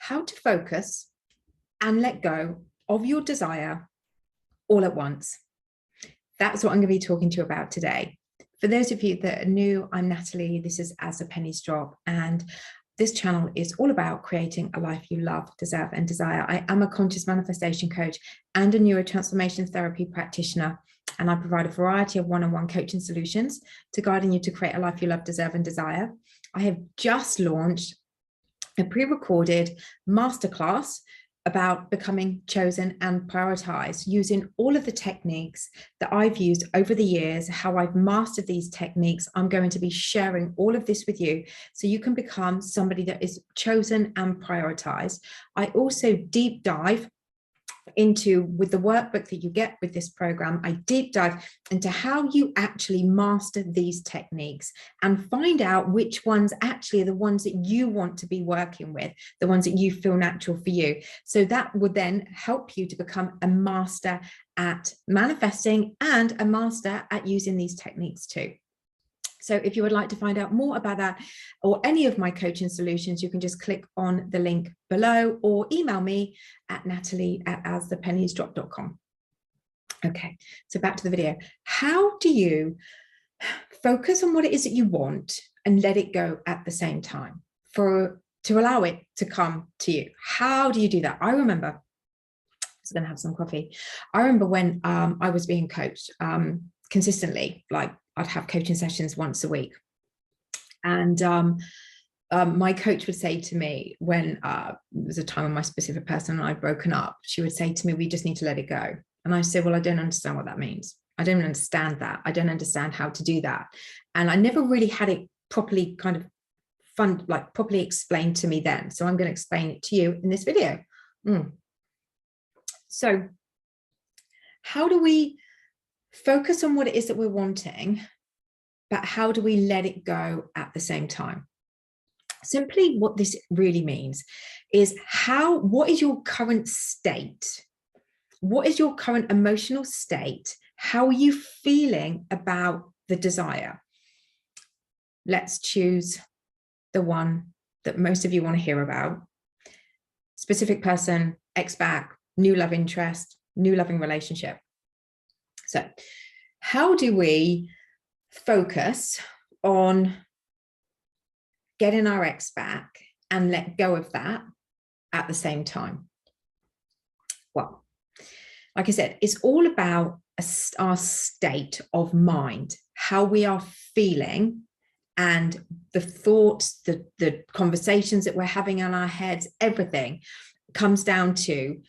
how to focus and let go of your desire all at once. That's what I'm going to be talking to you about today. For those of you that are new, I'm Natalie. This is As the Pennies Drop, and this channel is all about creating a life you love, deserve, and desire. I am a conscious manifestation coach and a neurotransformation therapy practitioner, and I provide a variety of one-on-one coaching solutions to guiding you to create a life you love, deserve, and desire. I have just launched a pre-recorded masterclass about becoming chosen and prioritized, using all of the techniques that I've used over the years, how I've mastered these techniques. I'm going to be sharing all of this with you so you can become somebody that is chosen and prioritized. I also deep dive into, with the workbook that you get with this program, I deep dive into how you actually master these techniques and find out which ones actually are the ones that you want to be working with, the ones that you feel natural for you. So that would then help you to become a master at manifesting and a master at using these techniques too. So if you would like to find out more about that or any of my coaching solutions, you can just click on the link below or email me at natalie@asthepenniesdrop.com. Okay, so back to the video. How do you focus on what it is that you want and let it go at the same time to allow it to come to you? How do you do that? I remember, I was going to have some coffee. I remember when I was being coached consistently, like I'd have coaching sessions once a week. And my coach would say to me when there was a time when my specific person and I'd broken up, she would say to me, we just need to let it go. And I said, well, I don't understand what that means. I don't understand that. I don't understand how to do that. And I never really had it properly properly explained to me then. So I'm going to explain it to you in this video. So how do we focus on what it is that we're wanting, but how do we let it go at the same time? Simply what this really means is what is your current state? What is your current emotional state? How are you feeling about the desire? Let's choose the one that most of you want to hear about. Specific person, ex-back, new love interest, new loving relationship. So how do we focus on getting our ex back and let go of that at the same time? Well, like I said, it's all about our state of mind, how we are feeling, and the thoughts, the conversations that we're having in our heads, everything comes down to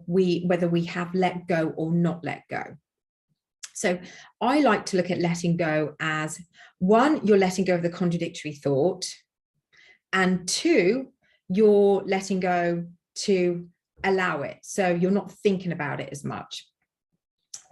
whether we have let go or not let go. So I like to look at letting go as, one, you're letting go of the contradictory thought, and two, you're letting go to allow it. So you're not thinking about it as much.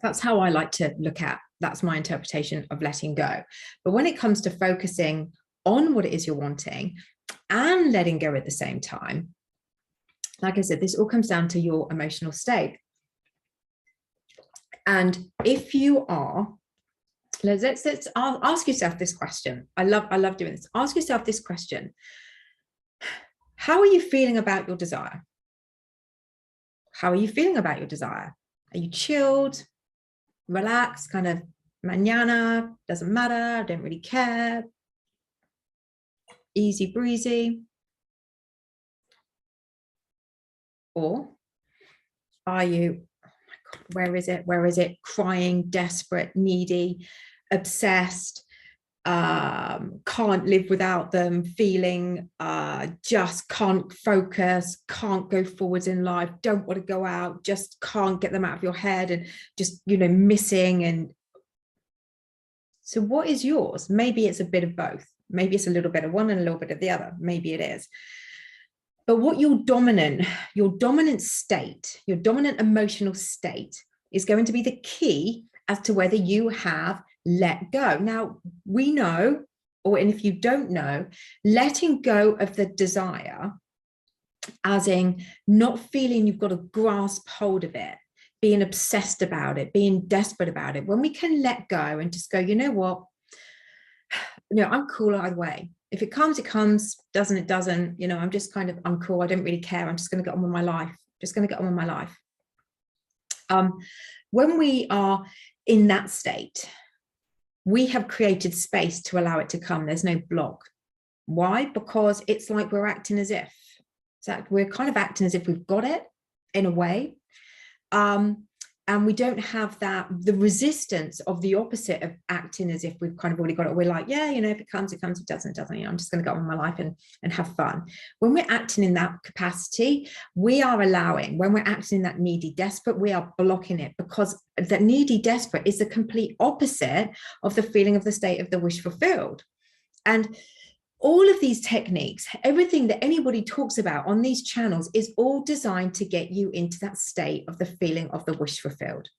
That's how I like to look at, that's my interpretation of letting go. But when it comes to focusing on what it is you're wanting and letting go at the same time, like I said, this all comes down to your emotional state. And if you are, let's ask yourself this question. I love doing this. Ask yourself this question. How are you feeling about your desire? How are you feeling about your desire? Are you chilled, relaxed, kind of mañana, doesn't matter, don't really care, easy breezy? Or are you, oh my God, where is it? Where is it? Crying, desperate, needy, obsessed, can't live without them, feeling just can't focus, can't go forwards in life, don't want to go out, just can't get them out of your head, and just, missing. And so what is yours? Maybe it's a bit of both. Maybe it's a little bit of one and a little bit of the other. Maybe it is. But what your dominant state, your dominant emotional state is going to be the key as to whether you have let go. Now, we know, and if you don't know, letting go of the desire, as in not feeling you've got to grasp hold of it, being obsessed about it, being desperate about it, when we can let go and just go, you know what, I'm cool either way. If it comes, it comes. Doesn't, it doesn't. You know, I'm just kind of, I'm cool. I don't really care. I'm just going to get on with my life. Just going to get on with my life. When we are in that state, we have created space to allow it to come. There's no block. Why? Because it's like we're acting as if. So we're kind of acting as if we've got it in a way. And we don't have the resistance of the opposite of acting as if we've kind of already got it. We're like, yeah, you know, if it comes, it comes. If it doesn't, it doesn't. You know, I'm just going to go on with my life and have fun. When we're acting in that capacity, we are allowing, when we're acting in that needy, desperate, we are blocking it, because that needy, desperate is the complete opposite of the feeling of the state of the wish fulfilled. And all of these techniques, everything that anybody talks about on these channels is all designed to get you into that state of the feeling of the wish fulfilled,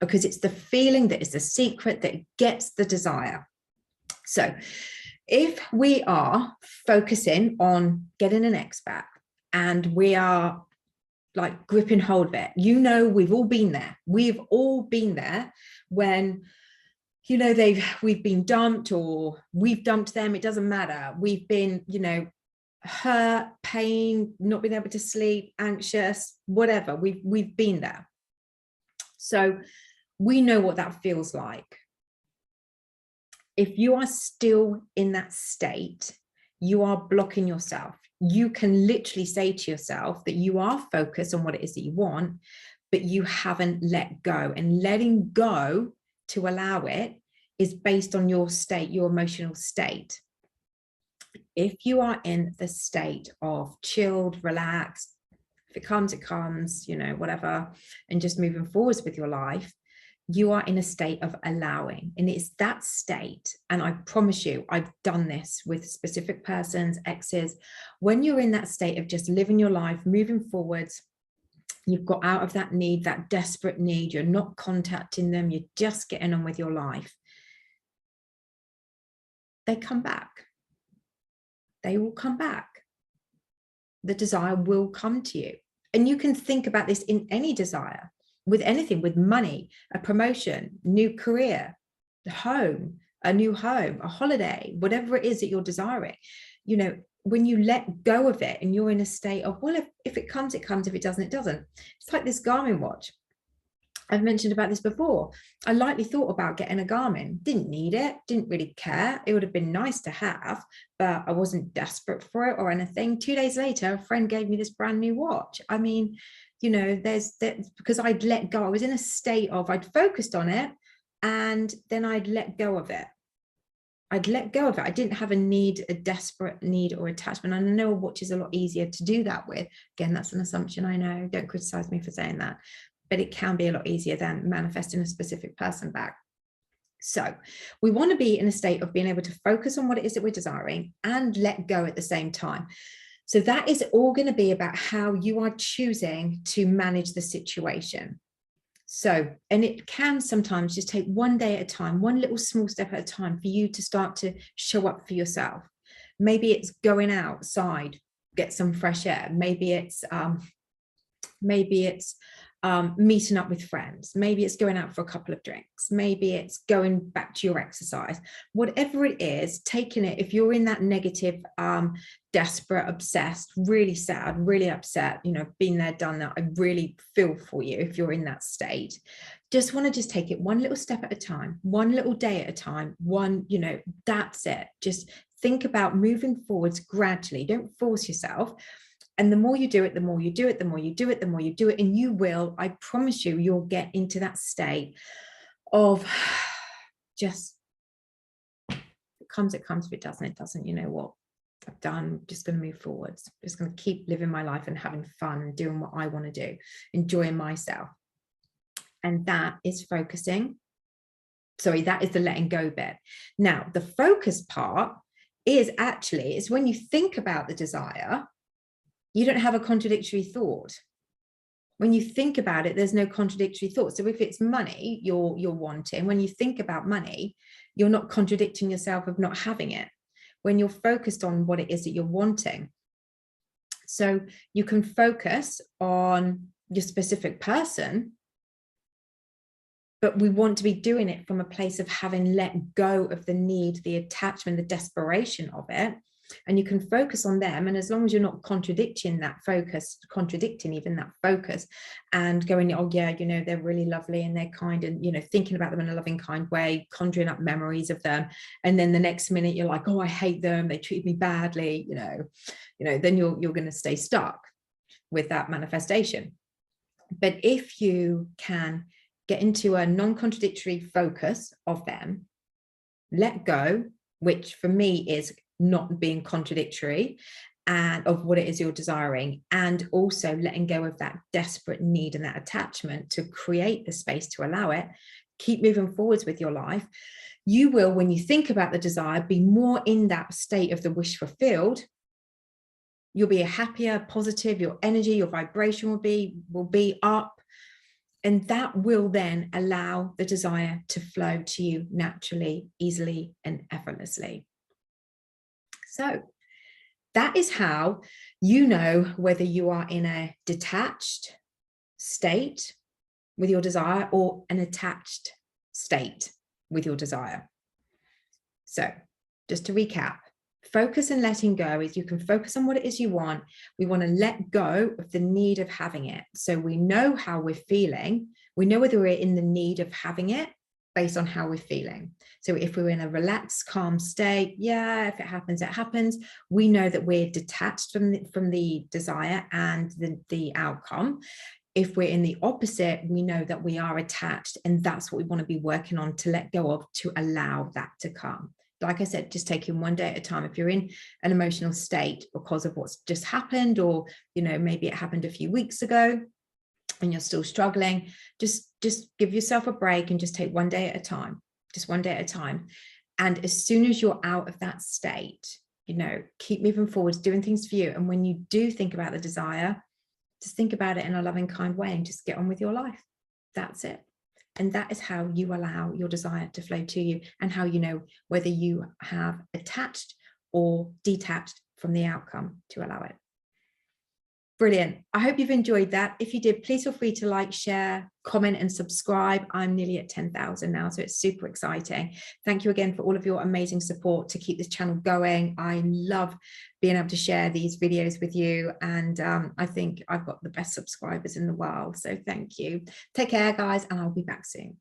because it's the feeling that is the secret that gets the desire. So if we are focusing on getting an ex back and we are like gripping hold of it, you know, we've all been there. We've all been there when, you know, we've been dumped or we've dumped them. It doesn't matter. We've been, you know, hurt, pain, not being able to sleep, anxious, whatever. We've been there. So we know what that feels like. If you are still in that state, you are blocking yourself. You can literally say to yourself that you are focused on what it is that you want, but you haven't let go. And letting go to allow it is based on your state, your emotional state. If you are in the state of chilled, relaxed, if it comes, you know, whatever, and just moving forwards with your life, you are in a state of allowing. And it's that state, and I promise you, I've done this with specific persons, exes, when you're in that state of just living your life, moving forwards, you've got out of that need, that desperate need, you're not contacting them, you're just getting on with your life. They come back. They will come back. The desire will come to you. And you can think about this in any desire, with anything, with money, a promotion, new career, a home, a new home, a holiday, whatever it is that you're desiring. You know, when you let go of it and you're in a state of, well, if it comes, it comes. If it doesn't, it doesn't. It's like this Garmin watch. I've mentioned about this before. I lightly thought about getting a Garmin, didn't need it, didn't really care. It would have been nice to have, but I wasn't desperate for it or anything. 2 days later, a friend gave me this brand new watch. I mean, you know, because I'd let go. I was in a state of, I'd focused on it and then I'd let go of it. I'd let go of it. I didn't have a need, a desperate need or attachment. I know a watch is a lot easier to do that with. Again, that's an assumption, I know. Don't criticize me for saying that. But it can be a lot easier than manifesting a specific person back. So we want to be in a state of being able to focus on what it is that we're desiring and let go at the same time. So that is all going to be about how you are choosing to manage the situation. So, and it can sometimes just take one day at a time, one little small step at a time for you to start to show up for yourself. Maybe it's going outside, get some fresh air. Maybe it's meeting up with friends. Maybe it's going out for a couple of drinks. Maybe it's going back to your exercise. Whatever it is, taking it, if you're in that negative, desperate, obsessed, really sad, really upset, you know, been there, done that, I really feel for you if you're in that state. Just want to just take it one little step at a time, one little day at a time, one, you know, that's it. Just think about moving forwards gradually. Don't force yourself. And the more you do it, the more you do it, the more you do it, the more you do it. And you will, I promise you, you'll get into that state of just, if it comes, it comes. If it doesn't, it doesn't. You know what? I've done, I'm just going to move forwards. I'm just going to keep living my life and having fun and doing what I want to do, enjoying myself. And that is focusing. Sorry, that is the letting go bit. Now, the focus part is actually, it's when you think about the desire, you don't have a contradictory thought. When you think about it, there's no contradictory thought. So if it's money you're wanting, when you think about money, you're not contradicting yourself of not having it. When you're focused on what it is that you're wanting. So you can focus on your specific person, but we want to be doing it from a place of having let go of the need, the attachment, the desperation of it. And you can focus on them. And as long as you're not contradicting that focus, contradicting even that focus, and going, oh yeah, you know, they're really lovely and they're kind, and, you know, thinking about them in a loving, kind way, conjuring up memories of them. And then the next minute you're like, oh, I hate them, they treated me badly, you know, then you're going to stay stuck with that manifestation. But if you can get into a non-contradictory focus of them, let go, which for me is not being contradictory and of what it is you're desiring, and also letting go of that desperate need and that attachment to create the space to allow it, keep moving forwards with your life. You will, when you think about the desire, be more in that state of the wish fulfilled. You'll be a happier, positive, your energy, your vibration will be up. And that will then allow the desire to flow to you naturally, easily, and effortlessly. So that is how you know whether you are in a detached state with your desire or an attached state with your desire. So just to recap, focus and letting go is you can focus on what it is you want. We want to let go of the need of having it. So we know how we're feeling. We know whether we're in the need of having it based on how we're feeling. So if we're in a relaxed, calm state, yeah, if it happens, it happens. We know that we're detached from the desire and the outcome. If we're in the opposite, we know that we are attached, and that's what we want to be working on to let go of, to allow that to come. Like I said, just taking one day at a time. If you're in an emotional state because of what's just happened, or, you know, maybe it happened a few weeks ago and you're still struggling, just give yourself a break and just take one day at a time, just one day at a time. And as soon as you're out of that state, you know, keep moving forwards, doing things for you. And when you do think about the desire, just think about it in a loving, kind way and just get on with your life. That's it. And that is how you allow your desire to flow to you, and how you know whether you have attached or detached from the outcome to allow it. Brilliant. I hope you've enjoyed that. If you did, please feel free to like, share, comment, and subscribe. I'm nearly at 10,000 now, so it's super exciting. Thank you again for all of your amazing support to keep this channel going. I love being able to share these videos with you, and I think I've got the best subscribers in the world. So thank you. Take care, guys, and I'll be back soon.